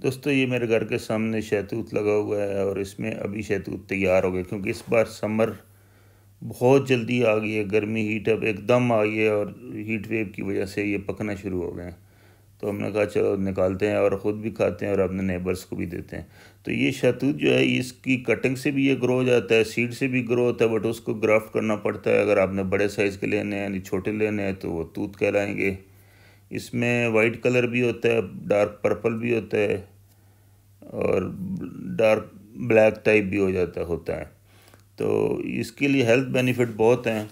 दोस्तों ये मेरे घर के सामने शहतूत लगा हुआ है और इसमें अभी शहतूत तैयार हो गए, क्योंकि इस बार समर बहुत जल्दी आ गई है। गर्मी हीट अब एकदम आ गई है और हीट वेव की वजह से ये पकना शुरू हो गए हैं। तो हमने कहा चलो निकालते हैं और ख़ुद भी खाते हैं और अपने नेबर्स को भी देते हैं। तो ये शहतूत जो है इसकी कटिंग से भी ये ग्रो हो जाता है, सीड से भी ग्रो होता है, बट उसको ग्राफ्ट करना पड़ता है। अगर आपने बड़े साइज़ के लेने हैं यानी छोटे लेने हैं तो वो तूत कहलाएंगे। इसमें वाइट कलर भी होता है, डार्क पर्पल भी होता है और डार्क ब्लैक टाइप भी हो जाता होता है। तो इसके लिए हेल्थ बेनिफिट बहुत हैं।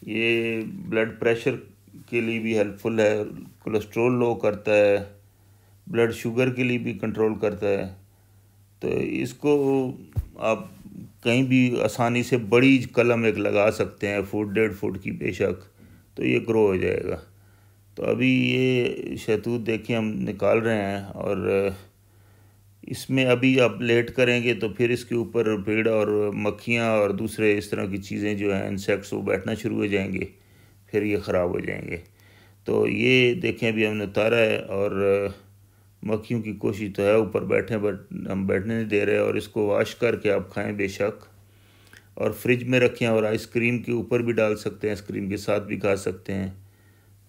ये ब्लड प्रेशर के लिए भी हेल्पफुल है, कोलेस्ट्रॉल लो करता है, ब्लड शुगर के लिए भी कंट्रोल करता है। तो इसको आप कहीं भी आसानी से बड़ी कलम एक लगा सकते हैं, फुट 1.5 फुट की बेशक, तो ये ग्रो हो जाएगा। तो अभी ये शहतूत देखिए हम निकाल रहे हैं और इसमें अभी आप लेट करेंगे तो फिर इसके ऊपर भीड़ और मक्खियाँ और दूसरे इस तरह की चीज़ें जो हैं इंसेक्ट्स वो बैठना शुरू हो जाएंगे, फिर ये ख़राब हो जाएंगे। तो ये देखें अभी हमने उतारा है और मक्खियों की कोशिश तो है ऊपर बैठे, बट हम बैठने नहीं दे रहे। और इसको वॉश करके आप खाएं बेशक, और फ्रिज में रखें और आइसक्रीम के ऊपर भी डाल सकते हैं, आइसक्रीम के साथ भी खा सकते हैं।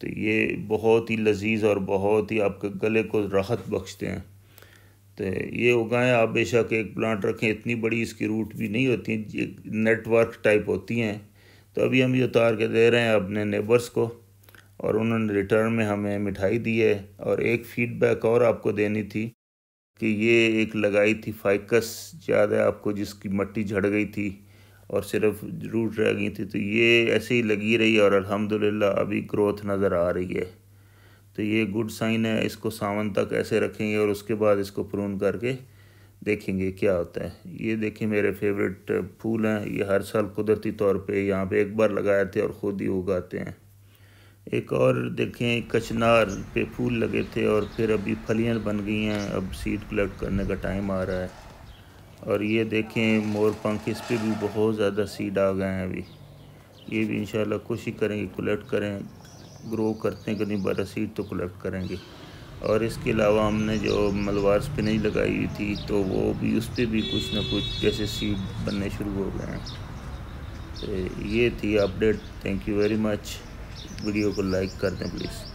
तो ये बहुत ही लजीज़ और बहुत ही आपके गले को राहत बख्शते हैं। तो ये उगाएं आप बेशक, एक प्लांट रखें, इतनी बड़ी इसकी रूट भी नहीं होती, एक नेटवर्क टाइप होती हैं। तो अभी हम ये उतार के दे रहे हैं अपने नेबर्स को और उन्होंने रिटर्न में हमें मिठाई दी है। और एक फीडबैक और आपको देनी थी कि ये एक लगाई थी फाइकस, याद है आपको, जिसकी मिट्टी झड़ गई थी और सिर्फ रूट रह गई थी। तो ये ऐसे ही लगी रही और अल्हम्दुलिल्लाह अभी ग्रोथ नज़र आ रही है। तो ये गुड साइन है। इसको सावन तक ऐसे रखेंगे और उसके बाद इसको प्रून करके देखेंगे क्या होता है। ये देखिए मेरे फेवरेट फूल हैं। ये हर साल कुदरती तौर पे यहाँ पे एक बार लगाए थे और ख़ुद ही उगाते हैं। एक और देखें कचनार पे फूल लगे थे और फिर अभी फलियाँ बन गई हैं, अब सीड कलेक्ट करने का टाइम आ रहा है। और ये देखें मोरपंख, इस पर भी बहुत ज़्यादा सीड आ गए हैं अभी। ये भी इंशाल्लाह कोशिश करेंगे कलेक्ट करें, ग्रो करते हैं कहीं बड़ा सीड तो कलेक्ट करेंगे। और इसके अलावा हमने जो मलबार स्पिनच लगाई हुई थी तो वो भी, उस पर भी कुछ ना कुछ जैसे सीड बनने शुरू हो गए हैं। तो ये थी update. Thank you very much. Video को लाइक कर दें प्लीज़।